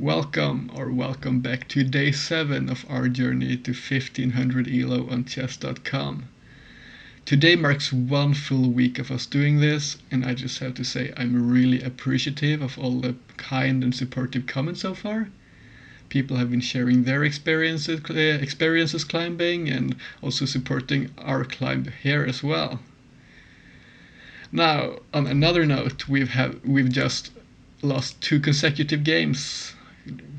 Welcome back to day 7 of our journey to 1500 ELO on chess.com. Today marks one full week of us doing this, and I just have to say I'm really appreciative of all the kind and supportive comments so far. People have been sharing their experiences climbing and also supporting our climb here as well. Now, on another note, we've just lost 2 consecutive games,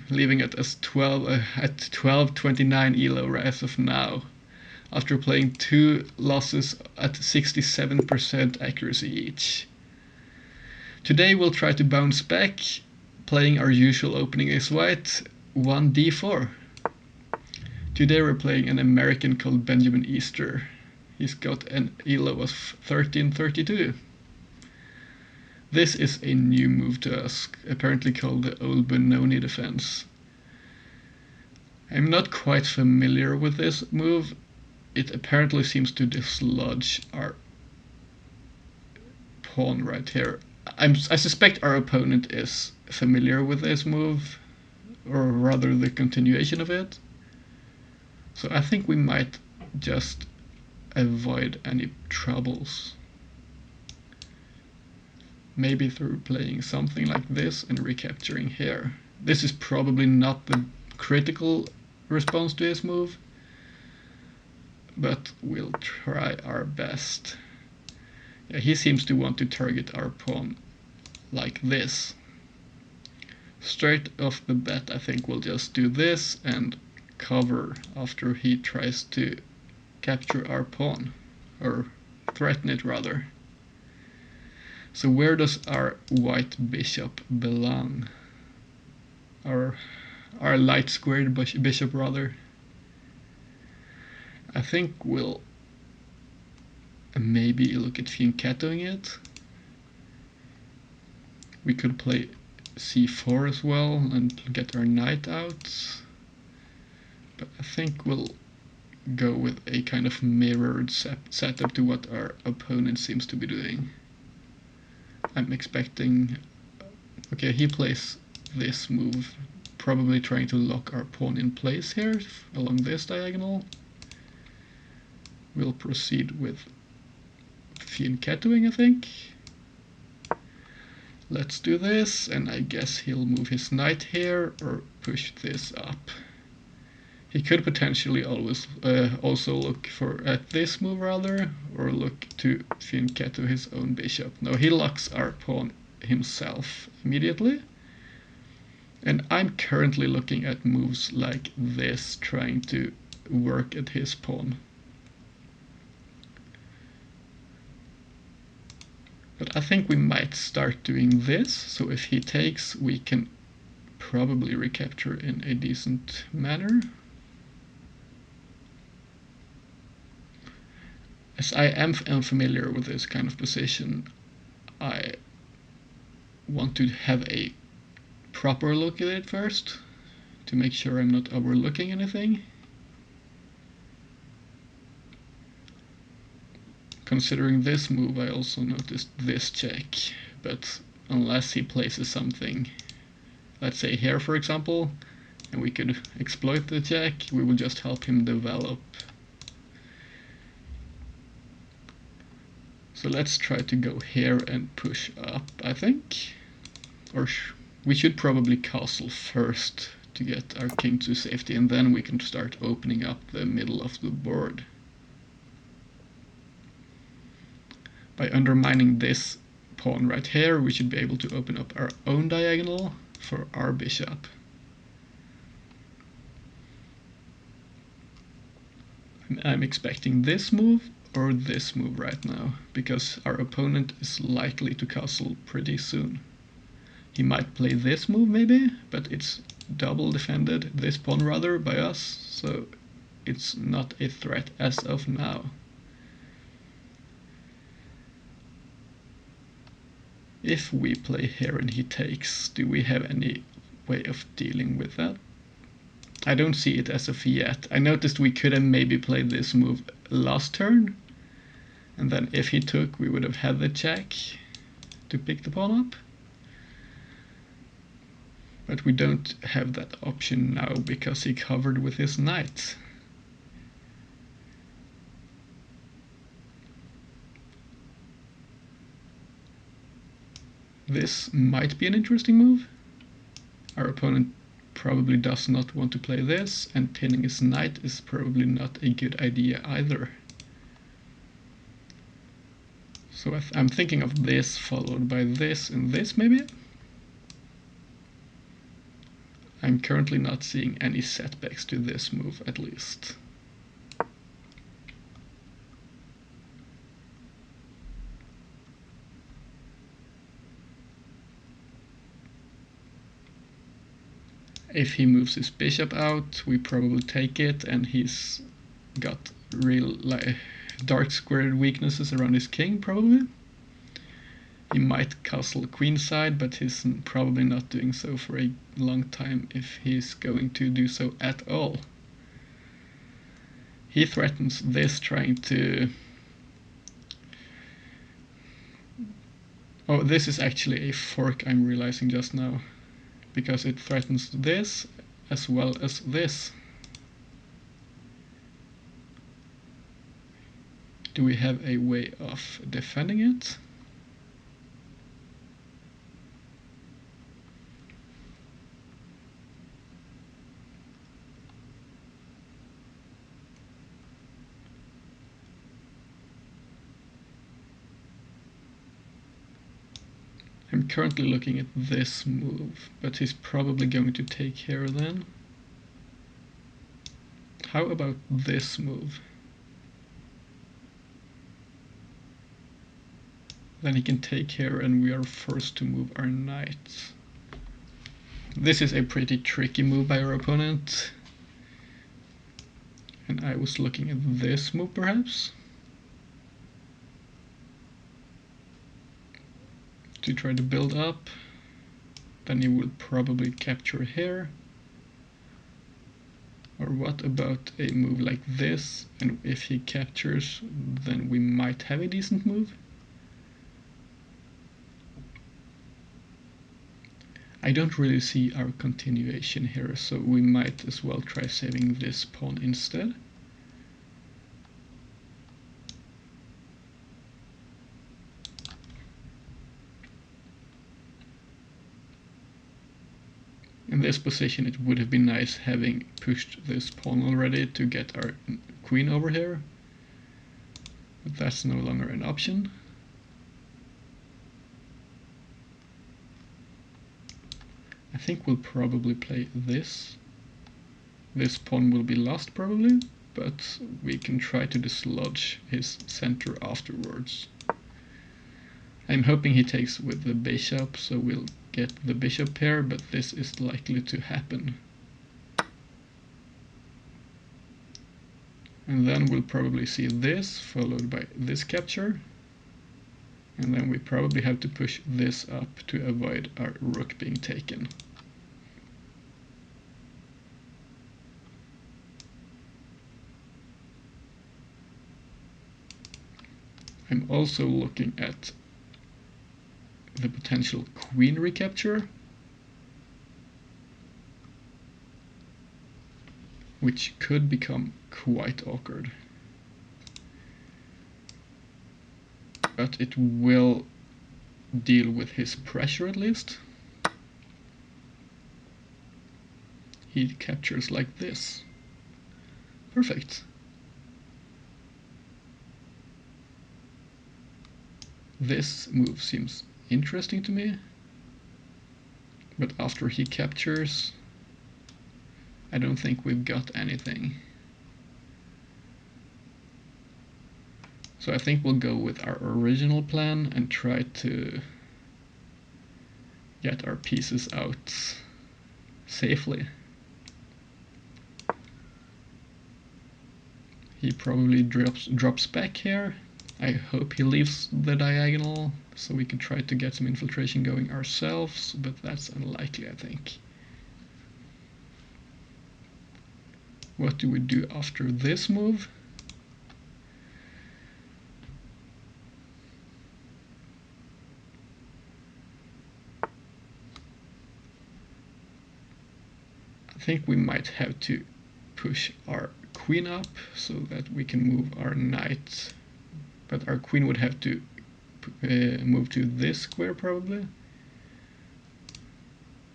leaving it as 1229 ELO as of now, after playing 2 losses at 67% accuracy each. Today we'll try to bounce back, playing our usual opening ace white, 1d4. Today we're playing an American called Benjamin Easter. He's got an ELO of 1332. This is a new move to us, apparently called the Old Benoni defense. I'm not quite familiar with this move. It apparently seems to dislodge our pawn right here. I suspect our opponent is familiar with this move, or rather the continuation of it. So I think we might just avoid any troubles. Maybe through playing something like this and recapturing here. This is probably not the critical response to his move, but we'll try our best. Yeah, he seems to want to target our pawn like this. Straight off the bat, I think we'll just do this and cover after he tries to capture our pawn, or threaten it rather. So where does our white bishop belong? Our light squared bishop rather. I think we'll maybe look at fianchettoing it. We could play c4 as well and get our knight out. But I think we'll go with a kind of mirrored setup to what our opponent seems to be doing. I'm expecting... Okay, he plays this move, probably trying to lock our pawn in place here, along this diagonal. We'll proceed with fianchettoing, I think. Let's do this, and I guess he'll move his knight here, or push this up. He could potentially also look at this move rather, or look to fianchetto his own bishop. No, he locks our pawn himself immediately. And I'm currently looking at moves like this, trying to work at his pawn. But I think we might start doing this, so if he takes, we can probably recapture in a decent manner. As I am unfamiliar with this kind of position, I want to have a proper look at it first, to make sure I'm not overlooking anything. Considering this move, I also noticed this check, but unless he places something, let's say here for example, and we could exploit the check, we will just help him develop. So let's try to go here and push up, I think. Or we should probably castle first to get our king to safety, and then we can start opening up the middle of the board. By undermining this pawn right here, we should be able to open up our own diagonal for our bishop. I'm expecting this move or this move right now, because our opponent is likely to castle pretty soon. He might play this move maybe, but it's double defended, this pawn rather, by us, so it's not a threat as of now. If we play here and he takes, do we have any way of dealing with that? I don't see it as of yet. I noticed we could have maybe played this move last turn, and then if he took, we would have had the check to pick the pawn up. But we don't have that option now because he covered with his knight. This might be an interesting move. Our opponent probably does not want to play this, and pinning his knight is probably not a good idea either. So I'm thinking of this followed by this and this maybe? I'm currently not seeing any setbacks to this move at least. If he moves his bishop out, we probably take it, and he's got real dark squared weaknesses around his king probably. He might castle queenside, but he's probably not doing so for a long time if he's going to do so at all. He threatens this, trying to... Oh, this is actually a fork, I'm realizing just now, because it threatens this as well as this. Do we have a way of defending it? I'm currently looking at this move, but he's probably going to take here then. How about this move? Then he can take here and we are forced to move our knight. This is a pretty tricky move by our opponent. And I was looking at this move perhaps, to try to build up. Then he will probably capture here. Or what about a move like this, and if he captures, then we might have a decent move. I don't really see our continuation here, so we might as well try saving this pawn instead. In this position it would have been nice having pushed this pawn already to get our queen over here, but that's no longer an option. I think we'll probably play this. This pawn will be lost probably, but we can try to dislodge his center afterwards. I'm hoping he takes with the bishop, so we'll get the bishop pair, but this is likely to happen. And then we'll probably see this, followed by this capture. And then we probably have to push this up to avoid our rook being taken. I'm also looking at the potential queen recapture, which could become quite awkward. But it will deal with his pressure at least. He captures like this. Perfect. This move seems interesting to me, but after he captures, I don't think we've got anything. So I think we'll go with our original plan and try to get our pieces out safely. He probably drops back here. I hope he leaves the diagonal so we can try to get some infiltration going ourselves, but that's unlikely, I think. What do we do after this move? think we might have to push our queen up so that we can move our knight, but our queen would have to move to this square probably,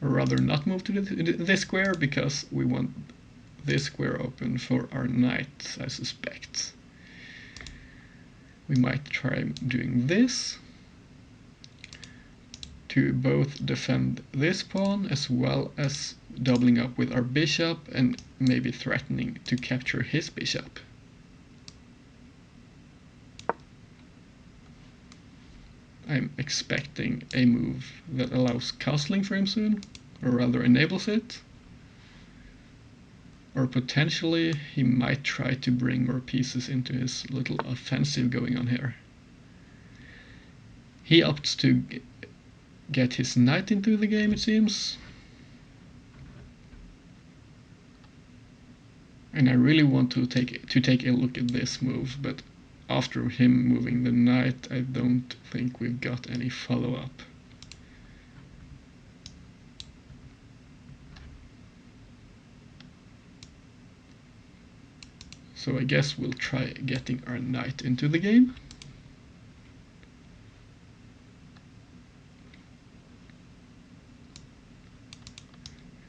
or rather not move to this square, because we want this square open for our knight, I suspect. We might try doing this to both defend this pawn as well as doubling up with our bishop and maybe threatening to capture his bishop. I'm expecting a move that allows castling for him soon, or rather enables it. Or potentially he might try to bring more pieces into his little offensive going on here. He opts to get his knight into the game, it seems. And I really want to take a look at this move, but after him moving the knight, I don't think we've got any follow-up. So I guess we'll try getting our knight into the game.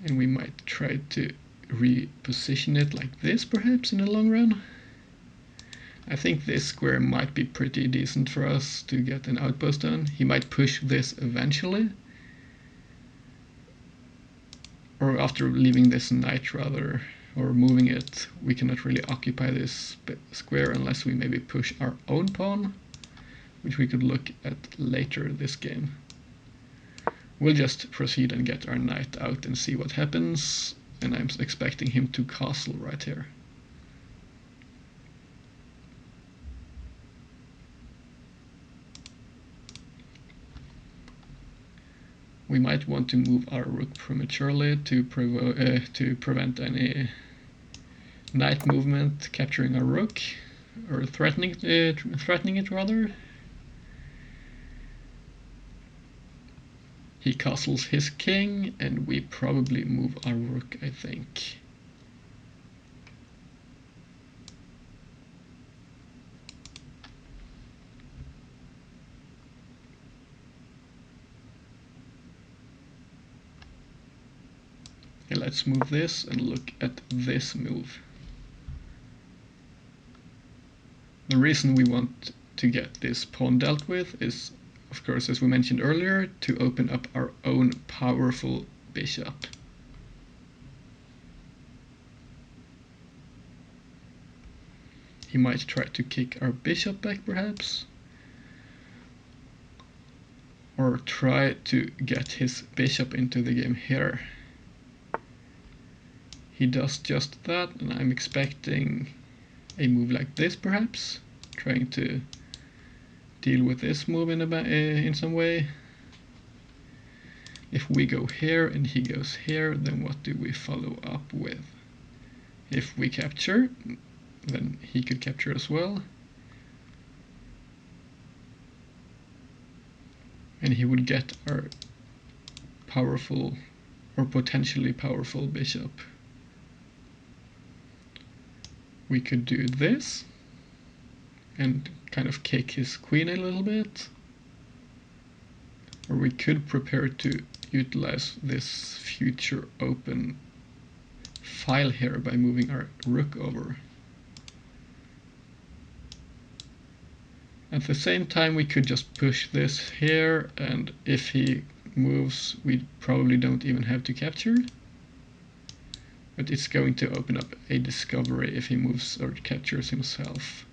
And we might try to reposition it like this perhaps in the long run. I think this square might be pretty decent for us to get an outpost on. He might push this eventually. Or after leaving this knight rather, or moving it, we cannot really occupy this square unless we maybe push our own pawn, which we could look at later this game. We'll just proceed and get our knight out and see what happens, and I'm expecting him to castle right here. We might want to move our rook prematurely to prevent any knight movement capturing our rook, or threatening it rather. He castles his king, and we probably move our rook, I think. Okay, let's move this and look at this move. The reason we want to get this pawn dealt with is, of course, as we mentioned earlier, to open up our own powerful bishop. He might try to kick our bishop back perhaps, or try to get his bishop into the game here. He does just that, and I'm expecting a move like this perhaps, trying to deal with this move in some way. If we go here and he goes here, then what do we follow up with? If we capture, then he could capture as well. And he would get our powerful, or potentially powerful bishop. We could do this and kind of kick his queen a little bit. Or we could prepare to utilize this future open file here by moving our rook over. At the same time, we could just push this here, and if he moves, we probably don't even have to capture. But it's going to open up a discovery if he moves or captures himself.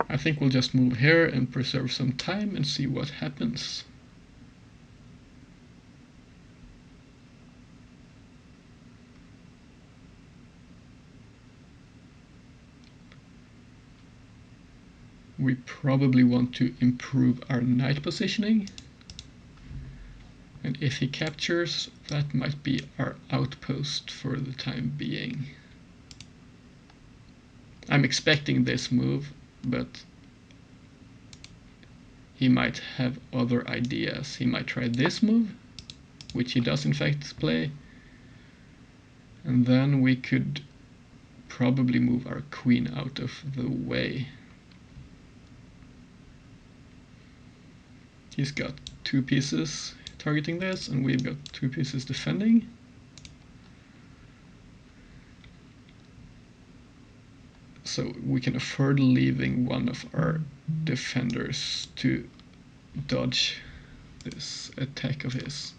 I think we'll just move here and preserve some time and see what happens. We probably want to improve our knight positioning. And if he captures, that might be our outpost for the time being. I'm expecting this move, but he might have other ideas. He might try this move, which he does in fact play. And then we could probably move our queen out of the way. He's got 2 pieces targeting this, and we've got 2 pieces defending. So we can afford leaving one of our defenders to dodge this attack of his.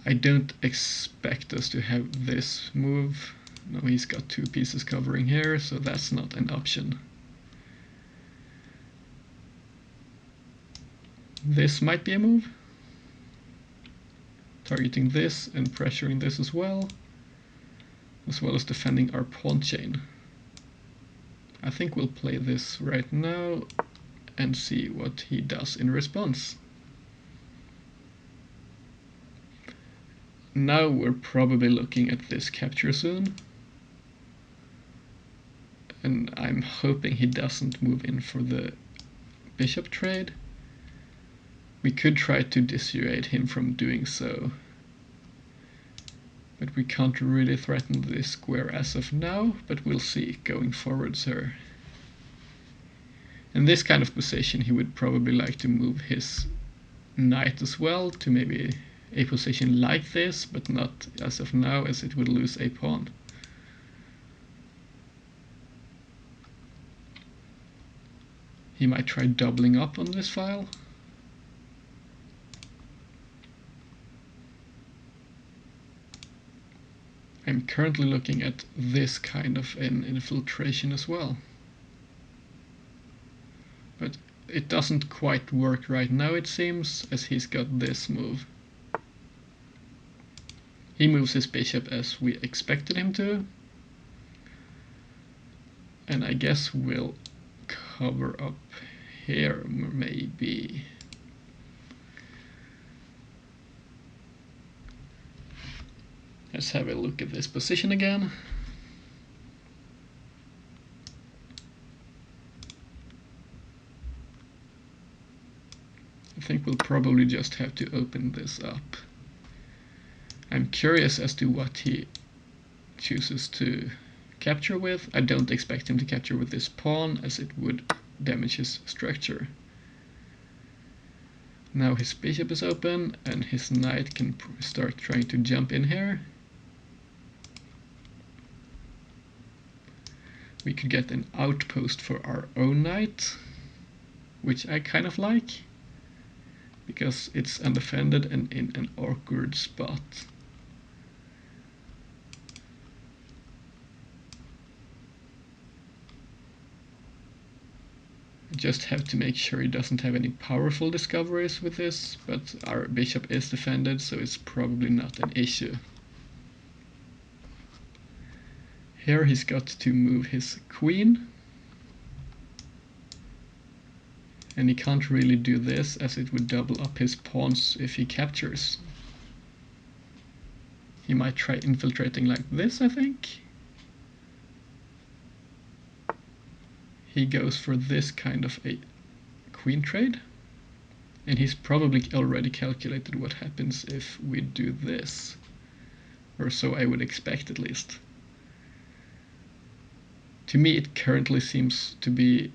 I don't expect us to have this move. No, he's got 2 pieces covering here, so that's not an option. This might be a move. Targeting this and pressuring this as well as defending our pawn chain. I think we'll play this right now and see what he does in response. Now we're probably looking at this capture soon, and I'm hoping he doesn't move in for the bishop trade. We could try to dissuade him from doing so, but we can't really threaten this square as of now, but we'll see going forward, sir. In this kind of position he would probably like to move his knight as well to maybe a position like this, but not as of now, as it would lose a pawn. He might try doubling up on this file. I'm currently looking at this kind of an infiltration as well. But it doesn't quite work right now, it seems, as he's got this move. He moves his bishop as we expected him to. And I guess we'll cover up here, maybe. Let's have a look at this position again. I think we'll probably just have to open this up. I'm curious as to what he chooses to capture with. I don't expect him to capture with this pawn, as it would damage his structure. Now his bishop is open, and his knight can start trying to jump in here. We could get an outpost for our own knight, which I kind of like, because it's undefended and in an awkward spot. Just have to make sure he doesn't have any powerful discoveries with this, but our bishop is defended, so it's probably not an issue. Here he's got to move his queen, and he can't really do this, as it would double up his pawns if he captures. He might try infiltrating like this, I think. He goes for this kind of a queen trade, and he's probably already calculated what happens if we do this, or so I would expect at least. To me it currently seems to be,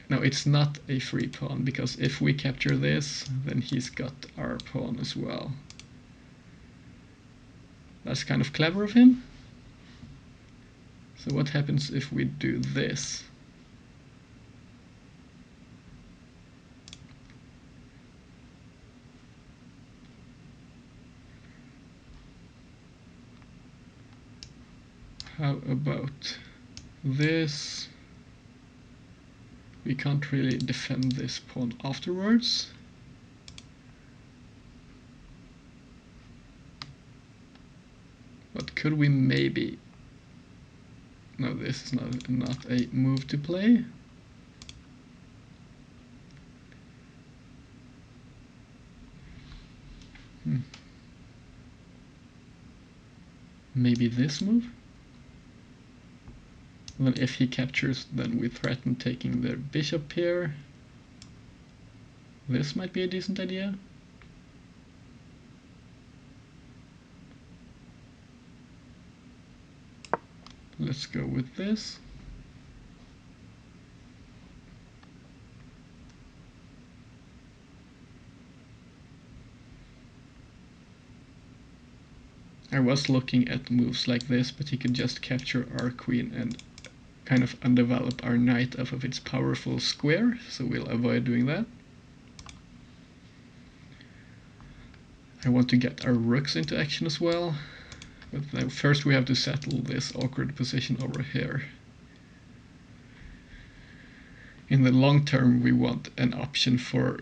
no, it's not a free pawn, because if we capture this, then he's got our pawn as well. That's kind of clever of him. So what happens if we do this? How about this? We can't really defend this pawn afterwards. But could we maybe... No, this is not a move to play. Maybe this move? Then if he captures, then we threaten taking the bishop here. This might be a decent idea. Let's go with this. I was looking at moves like this, but he could just capture our queen and kind of undevelop our knight off of its powerful square, so we'll avoid doing that. I want to get our rooks into action as well, but first we have to settle this awkward position over here. In the long term we want an option for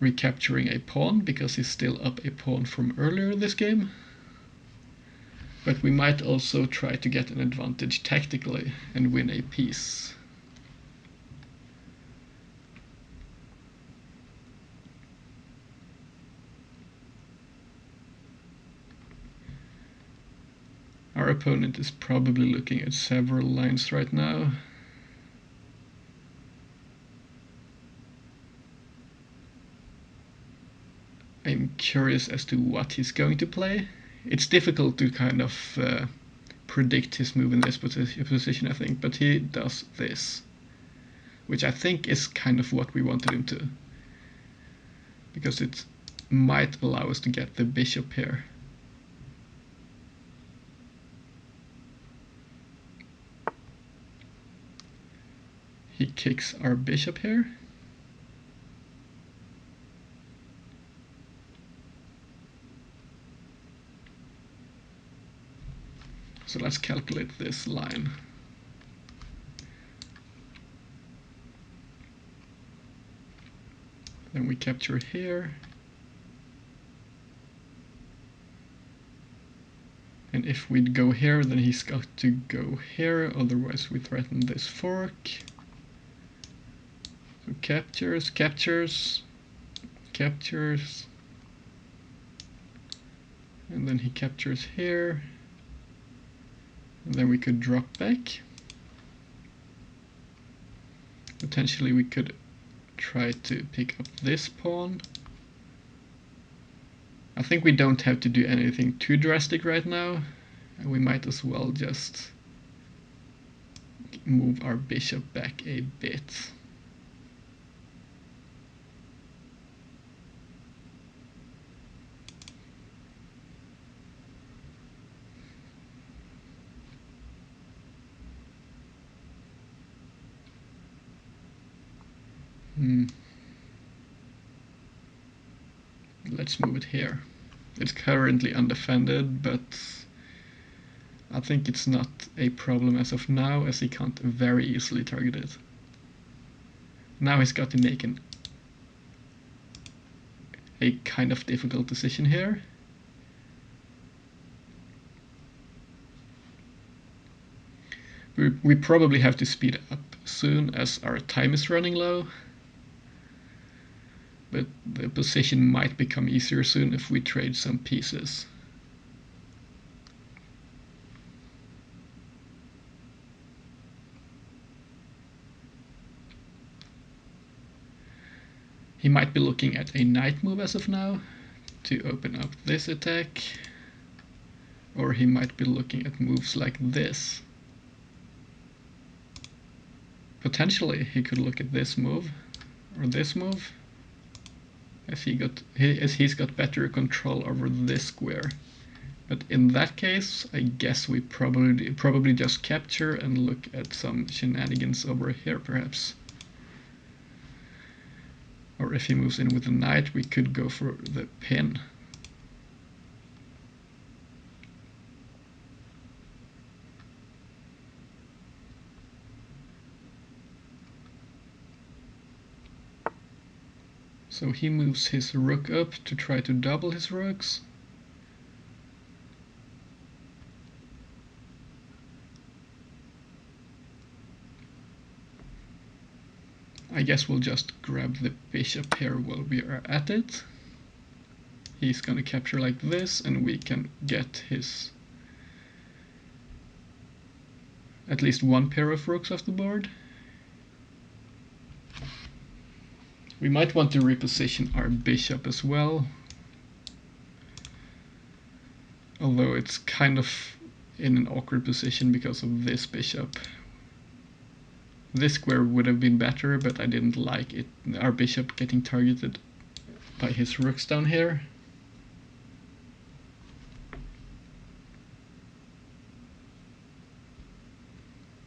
recapturing a pawn, because he's still up a pawn from earlier this game. But we might also try to get an advantage tactically and win a piece. Our opponent is probably looking at several lines right now. I'm curious as to what he's going to play. It's difficult to kind of predict his move in this position, I think, but he does this, which I think is kind of what we wanted him to, because it might allow us to get the bishop here. He kicks our bishop here. So let's calculate this line. Then we capture here. And if we go here, then he's got to go here, otherwise we threaten this fork. So captures, captures, captures. And then he captures here. And then we could drop back. Potentially we could try to pick up this pawn. I think we don't have to do anything too drastic right now. And we might as well just move our bishop back a bit. Let's move it here. It's currently undefended, but I think it's not a problem as of now, as he can't very easily target it. Now he's got to make a kind of difficult decision here. We probably have to speed up soon, as our time is running low. But the position might become easier soon if we trade some pieces. He might be looking at a knight move as of now to open up this attack, or he might be looking at moves like this. Potentially he could look at this move or this move, as he's got better control over this square. But in that case, I guess we probably just capture and look at some shenanigans over here, perhaps. Or if he moves in with the knight, we could go for the pin. So he moves his rook up to try to double his rooks. I guess we'll just grab the bishop here while we are at it. He's gonna capture like this, and we can get his at least one pair of rooks off the board. We might want to reposition our bishop as well. Although it's kind of in an awkward position because of this bishop. This square would have been better, but I didn't like it. Our bishop getting targeted by his rooks down here.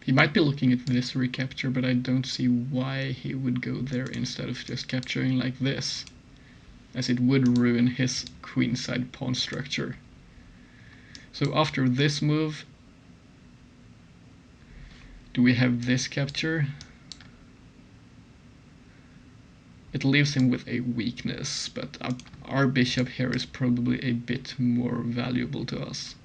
He might be looking at this recapture, but I don't see why he would go there instead of just capturing like this, as it would ruin his queenside pawn structure. So after this move, do we have this capture? It leaves him with a weakness, but our bishop here is probably a bit more valuable to us.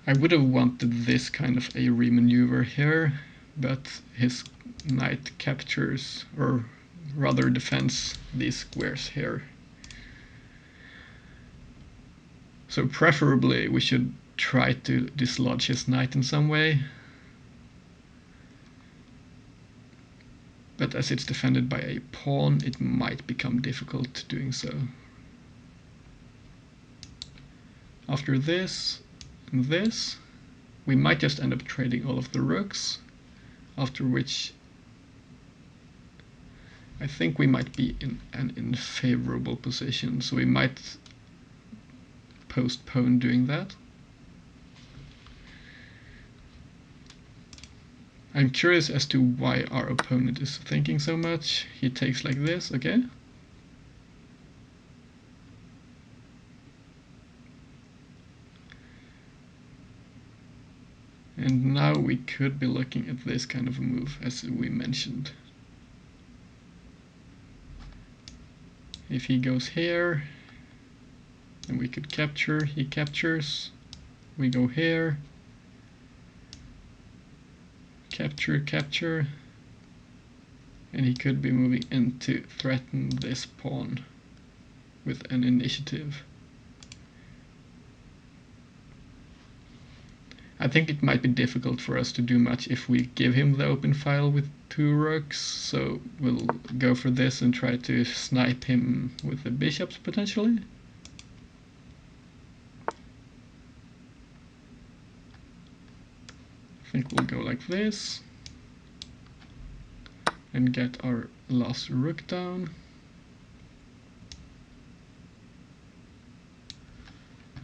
I would have wanted this kind of a remaneuver here, but his knight captures, or rather defends, these squares here. So preferably we should try to dislodge his knight in some way. But as it's defended by a pawn, it might become difficult doing so. After this and this, we might just end up trading all of the rooks, after which I think we might be in an unfavorable position, so we might postpone doing that. I'm curious as to why our opponent is thinking so much. He takes like this, okay? And now we could be looking at this kind of a move, as we mentioned. If he goes here, and we could capture, he captures, we go here, capture, capture, and he could be moving in to threaten this pawn with an initiative. I think it might be difficult for us to do much if we give him the open file with 2 rooks, so we'll go for this and try to snipe him with the bishops potentially. I think we'll go like this and get our last rook down.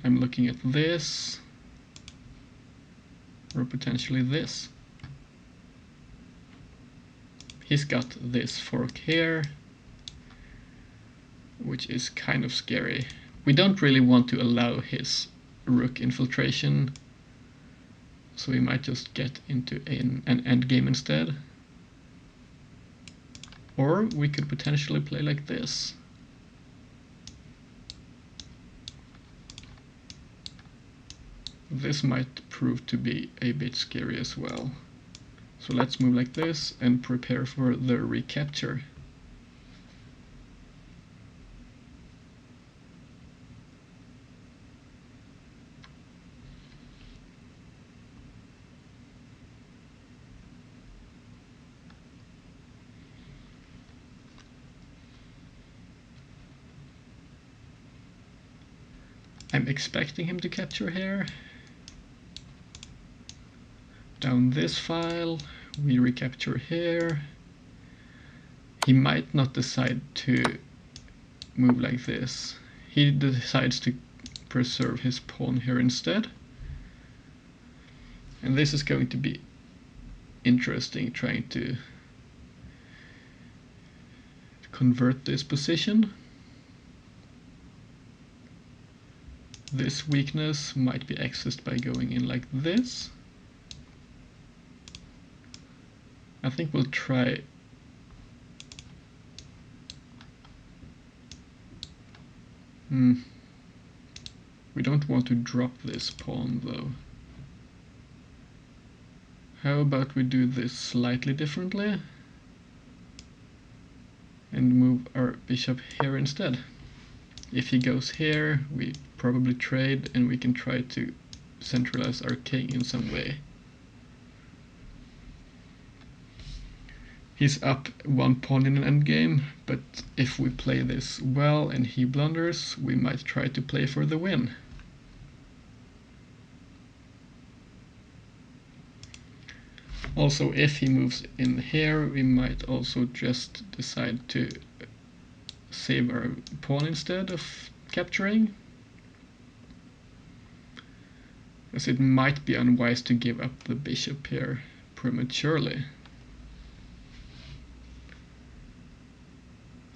I'm looking at this, or potentially this. He's got this fork here, which is kind of scary. We don't really want to allow his rook infiltration, so we might just get into an endgame instead. Or we could potentially play like this. This might prove to be a bit scary as well. So let's move like this and prepare for the recapture. I'm expecting him to capture here. Down this file, we recapture here. He might not decide to move like this. He decides to preserve his pawn here instead. And this is going to be interesting, trying to convert this position. This weakness might be accessed by going in like this. I think we'll try we don't want to drop this pawn though. How about we do this slightly differently and move our bishop here instead. If he goes here, we probably trade and we can try to centralize our king in some way. He's up 1 pawn in an endgame, but if we play this well and he blunders, we might try to play for the win. Also, if he moves in here, we might also just decide to save our pawn instead of capturing. As it might be unwise to give up the bishop here prematurely.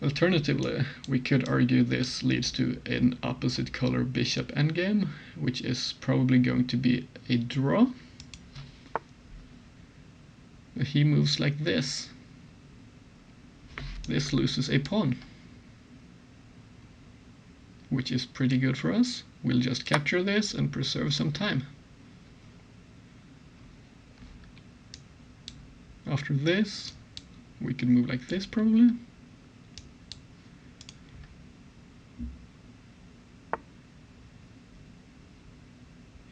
Alternatively, we could argue this leads to an opposite color bishop endgame, which is probably going to be a draw. He moves like this. This loses a pawn, which is pretty good for us. We'll just capture this and preserve some time. After this, we could move like this probably.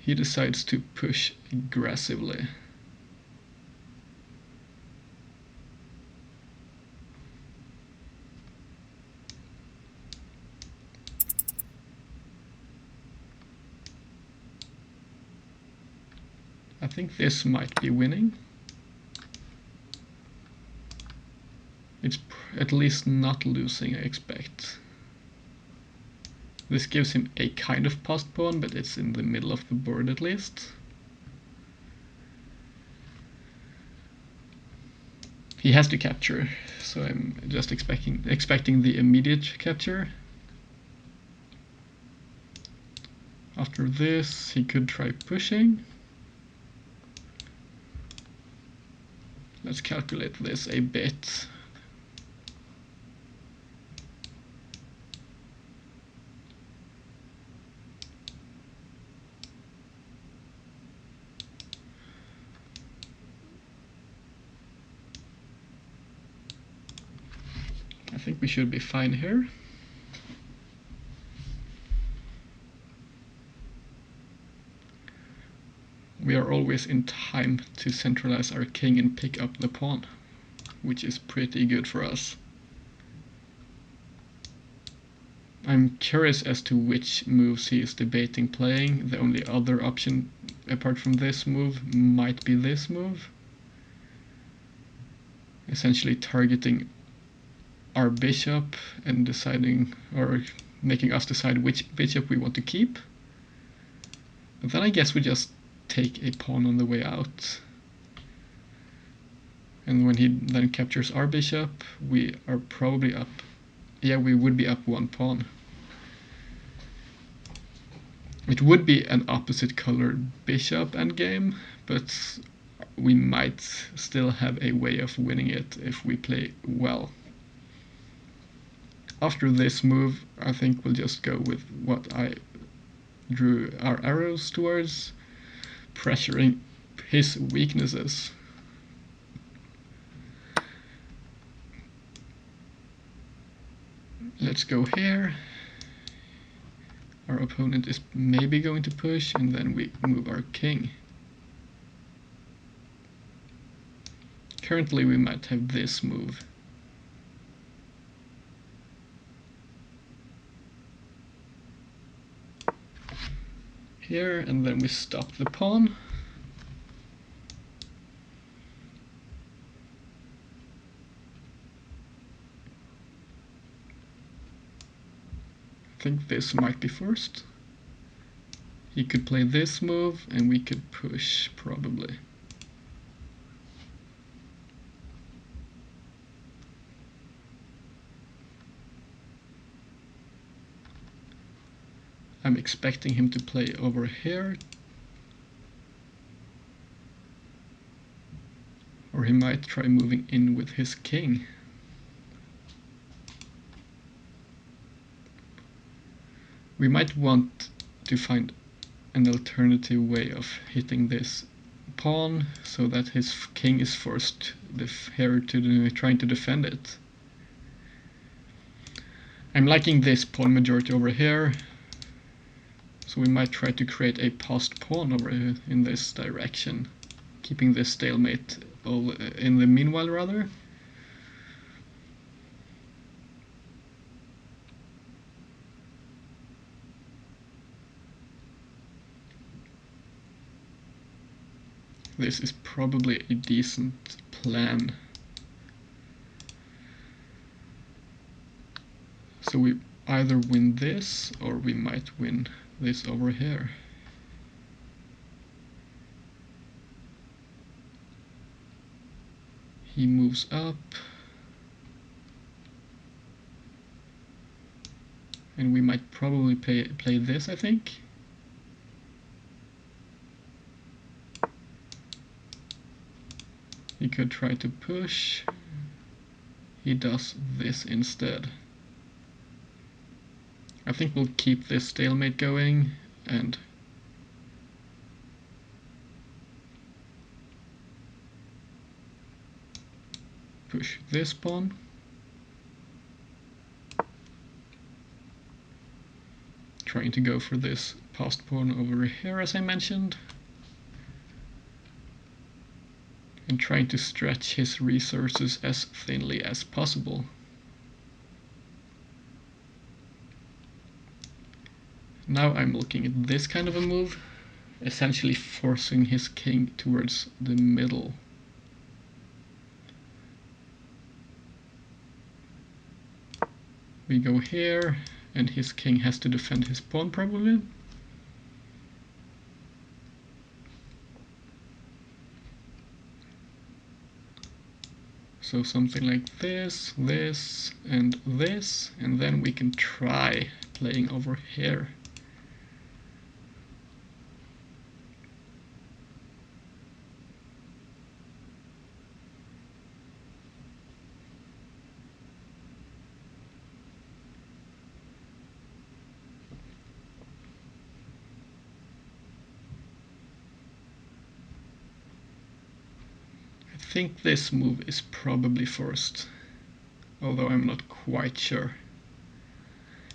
He decides to push aggressively. I think this might be winning. It's at least not losing, I expect. This gives him a kind of passed pawn, but it's in the middle of the board at least. He has to capture, so I'm just expecting the immediate capture. After this, he could try pushing. Let's calculate this a bit. I think we should be fine here. We are always in time to centralize our king and pick up the pawn, which is pretty good for us. I'm curious as to which moves he is debating playing. The only other option apart from this move might be this move. Essentially targeting our bishop and deciding, or making us decide which bishop we want to keep. But then I guess we just take a pawn on the way out. And when he then captures our bishop, we are probably up. Yeah, we would be up 1 pawn. It would be an opposite colored bishop endgame, but we might still have a way of winning it if we play well. After this move, I think we'll just go with what I drew our arrows towards, pressuring his weaknesses. Let's go here. Our opponent is maybe going to push, and then we move our king. Currently we might have this move. Here, and then we stop the pawn. I think this might be forced. He could play this move, and we could push, probably. I'm expecting him to play over here. Or he might try moving in with his king. We might want to find an alternative way of hitting this pawn so that his king is forced here to trying to defend it. I'm liking this pawn majority over here, So we might try to create a passed pawn over in this direction, keeping this stalemate all in the meanwhile rather. This is probably a decent plan. So we either win this or we might win this over here. He moves up. And we might probably play this, I think. He could try to push. He does this instead. I think we'll keep this stalemate going and push this pawn. Trying to go for this passed pawn over here, as I mentioned. And trying to stretch his resources as thinly as possible. Now I'm looking at this kind of a move, essentially forcing his king towards the middle. We go here, and his king has to defend his pawn probably. So something like this, this, and this, and then we can try playing over here. I think this move is probably forced, although I'm not quite sure.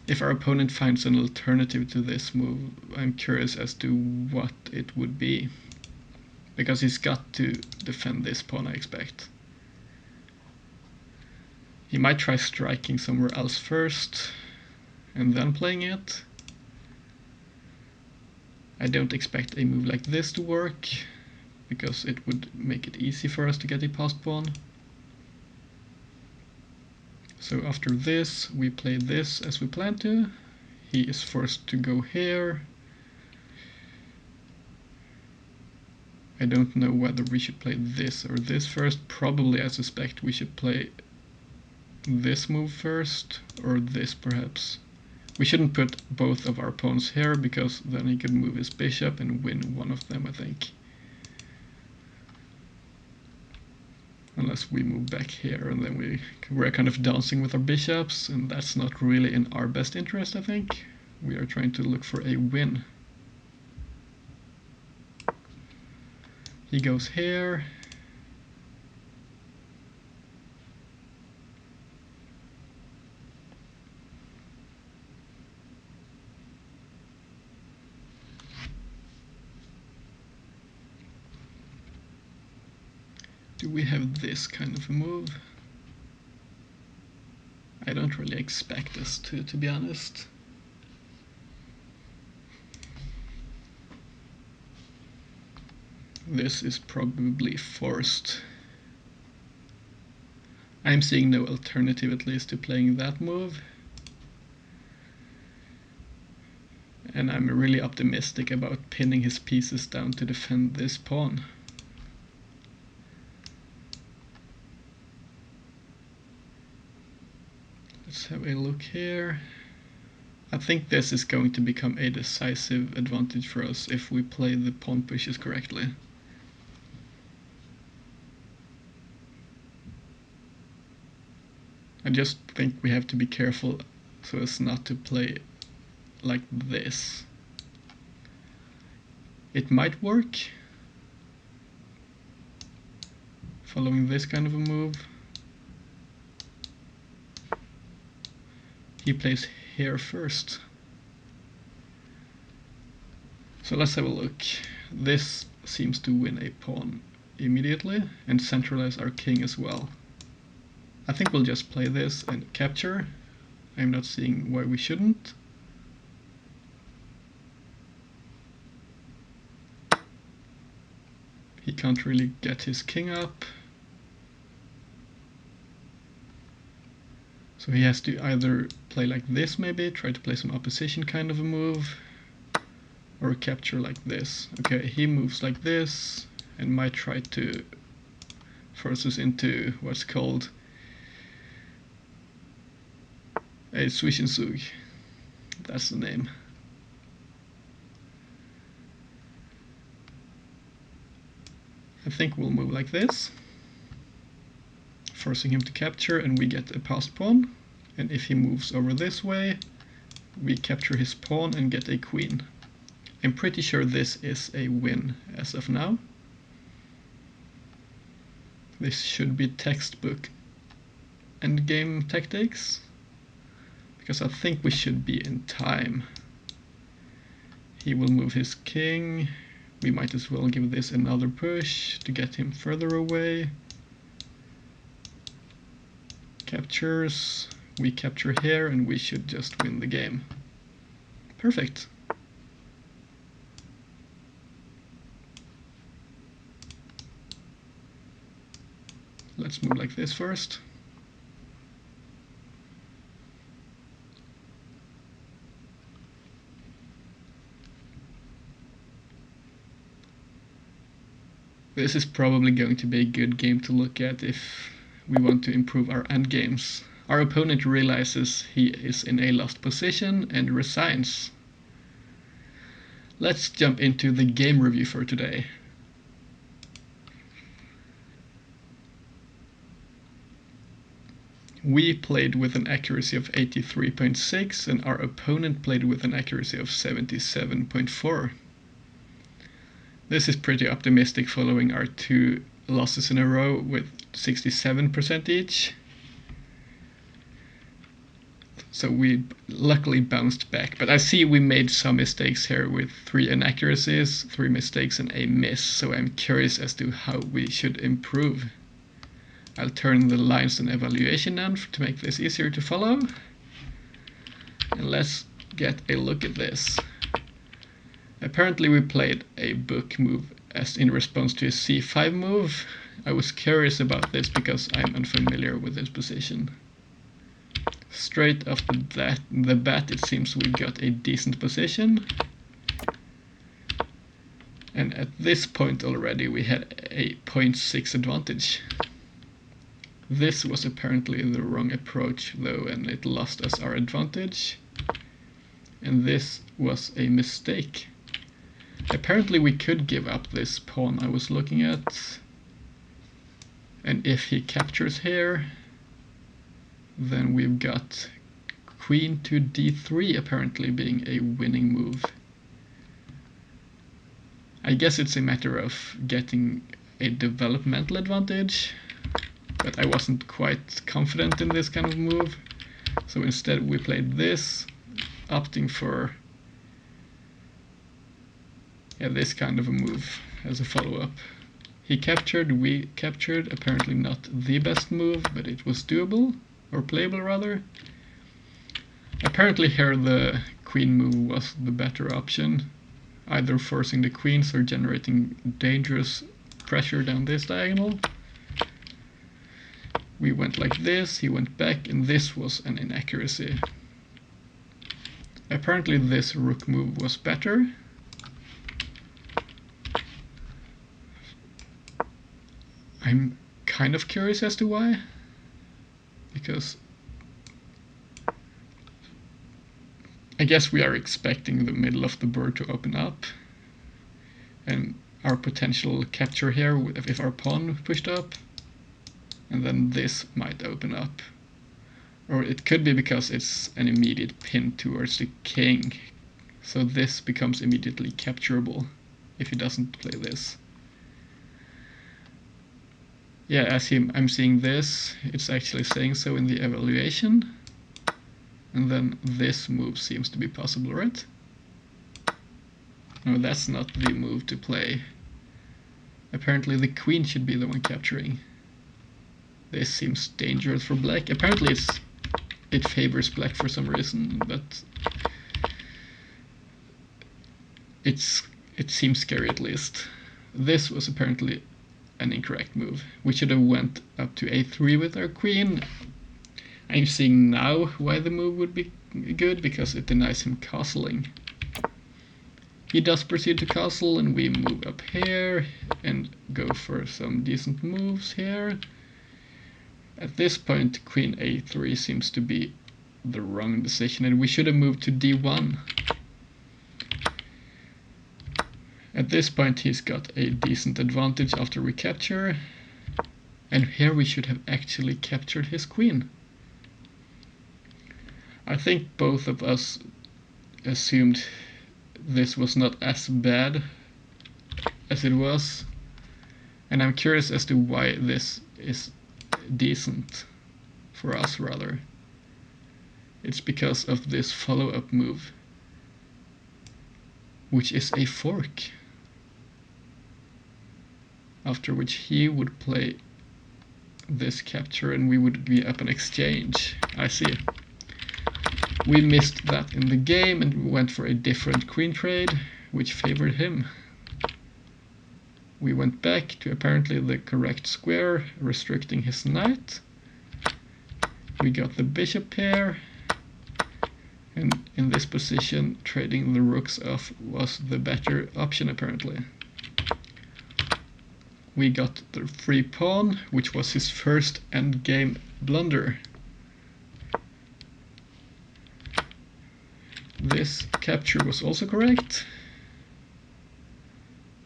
If our opponent finds an alternative to this move, I'm curious as to what it would be. Because he's got to defend this pawn, I expect. He might try striking somewhere else first, and then playing it. I don't expect a move like this to work, because it would make it easy for us to get a passed pawn. So after this, we play this as we plan to. He is forced to go here. I don't know whether we should play this or this first. Probably, I suspect, we should play this move first, or this perhaps. We shouldn't put both of our pawns here, because then he could move his bishop and win one of them, I think. Unless we move back here, and then we're kind of dancing with our bishops, and that's not really in our best interest, I think. We are trying to look for a win. He goes here. Do we have this kind of a move? I don't really expect us to be honest. This is probably forced. I'm seeing no alternative, at least, to playing that move. And I'm really optimistic about pinning his pieces down to defend this pawn. Let's have a look here. I think this is going to become a decisive advantage for us if we play the pawn pushes correctly. I just think we have to be careful so as not to play like this. It might work, following this kind of a move. He plays here first. So let's have a look. This seems to win a pawn immediately and centralize our king as well. I think we'll just play this and capture. I'm not seeing why we shouldn't. He can't really get his king up. So he has to either play like this maybe, try to play some opposition kind of a move, or capture like this. Okay, he moves like this and might try to force us into what's called a Zwischenzug. That's the name. I think we'll move like this, forcing him to capture, and we get a passed pawn. And if he moves over this way, we capture his pawn and get a queen. I'm pretty sure this is a win as of now. This should be textbook endgame tactics, because I think we should be in time. He will move his king. We might as well give this another push to get him further away. Captures. We capture here and we should just win the game. Perfect. Let's move like this first. This is probably going to be a good game to look at if we want to improve our endgames. Our opponent realizes he is in a lost position and resigns. Let's jump into the game review for today. We played with an accuracy of 83.6 and our opponent played with an accuracy of 77.4. This is pretty optimistic following our 2 losses in a row with 67% each. So we luckily bounced back, but I see we made some mistakes here with 3 inaccuracies, 3 mistakes and a miss, so I'm curious as to how we should improve. I'll turn the lines and evaluation on to make this easier to follow. And let's get a look at this. Apparently we played a book move as in response to a c5 move. I was curious about this because I'm unfamiliar with this position. Straight off the bat it seems we got a decent position. And at this point already we had a 0.6 advantage. This was apparently the wrong approach though, and it lost us our advantage. And this was a mistake. Apparently we could give up this pawn I was looking at. And if he captures here, then we've got queen to d3 apparently being a winning move. I guess it's a matter of getting a developmental advantage, but I wasn't quite confident in this kind of move. So instead we played this, opting for this kind of a move as a follow-up. He captured, we captured, apparently not the best move, but it was doable, or playable rather. Apparently here the queen move was the better option, either forcing the queens or generating dangerous pressure down this diagonal. We went like this, he went back, and this was an inaccuracy. Apparently this rook move was better. I'm kind of curious as to why, because I guess we are expecting the middle of the board to open up and our potential capture here if our pawn pushed up, and then this might open up. Or it could be because it's an immediate pin towards the king, so this becomes immediately capturable if he doesn't play this. Yeah, as I'm seeing this, it's actually saying so in the evaluation. And then this move seems to be possible, right? No, that's not the move to play. Apparently the queen should be the one capturing. This seems dangerous for black. Apparently it favors black for some reason, but it seems scary at least. This was apparently an incorrect move. We should have went up to a3 with our queen. I'm seeing now why the move would be good, because it denies him castling. He does proceed to castle, and we move up here and go for some decent moves here. At this point, queen a3 seems to be the wrong decision, and we should have moved to d1. At this point, he's got a decent advantage after we capture, and here we should have actually captured his queen. I think both of us assumed this was not as bad as it was, and I'm curious as to why this is decent for us rather. It's because of this follow-up move, which is a fork, after which he would play this capture and we would be up an exchange. I see. We missed that in the game and went for a different queen trade, which favored him. We went back to apparently the correct square, restricting his knight. We got the bishop pair, and in this position, trading the rooks off was the better option apparently. We got the free pawn, which was his first endgame blunder. This capture was also correct,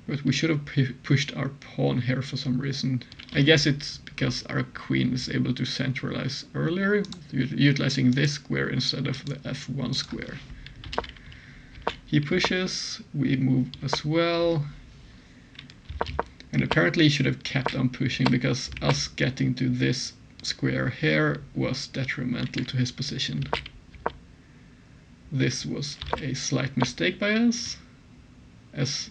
but we should have pushed our pawn here for some reason. I guess it's because our queen is able to centralize earlier, utilizing this square instead of the f1 square. He pushes, we move as well, and apparently he should have kept on pushing, because us getting to this square here was detrimental to his position. This was a slight mistake by us, as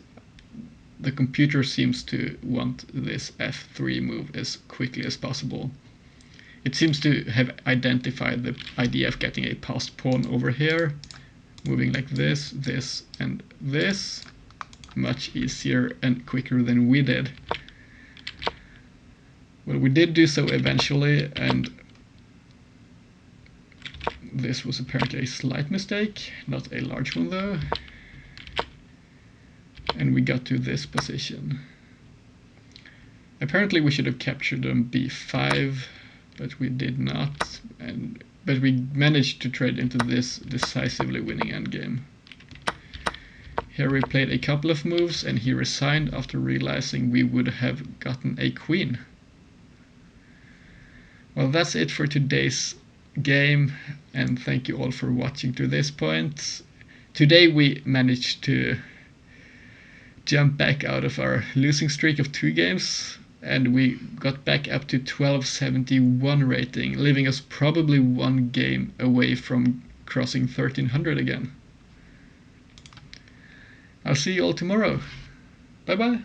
the computer seems to want this f3 move as quickly as possible. It seems to have identified the idea of getting a passed pawn over here, moving like this, this, and this, much easier and quicker than we did. Well, we did do so eventually, and this was apparently a slight mistake, not a large one though. And we got to this position. Apparently we should have captured on b5, but we did not. But we managed to trade into this decisively winning endgame. Here we played a couple of moves, and he resigned after realizing we would have gotten a queen. Well, that's it for today's game, and thank you all for watching to this point. Today we managed to jump back out of our losing streak of 2 games, and we got back up to 1271 rating, leaving us probably 1 game away from crossing 1300 again. I'll see you all tomorrow. Bye bye.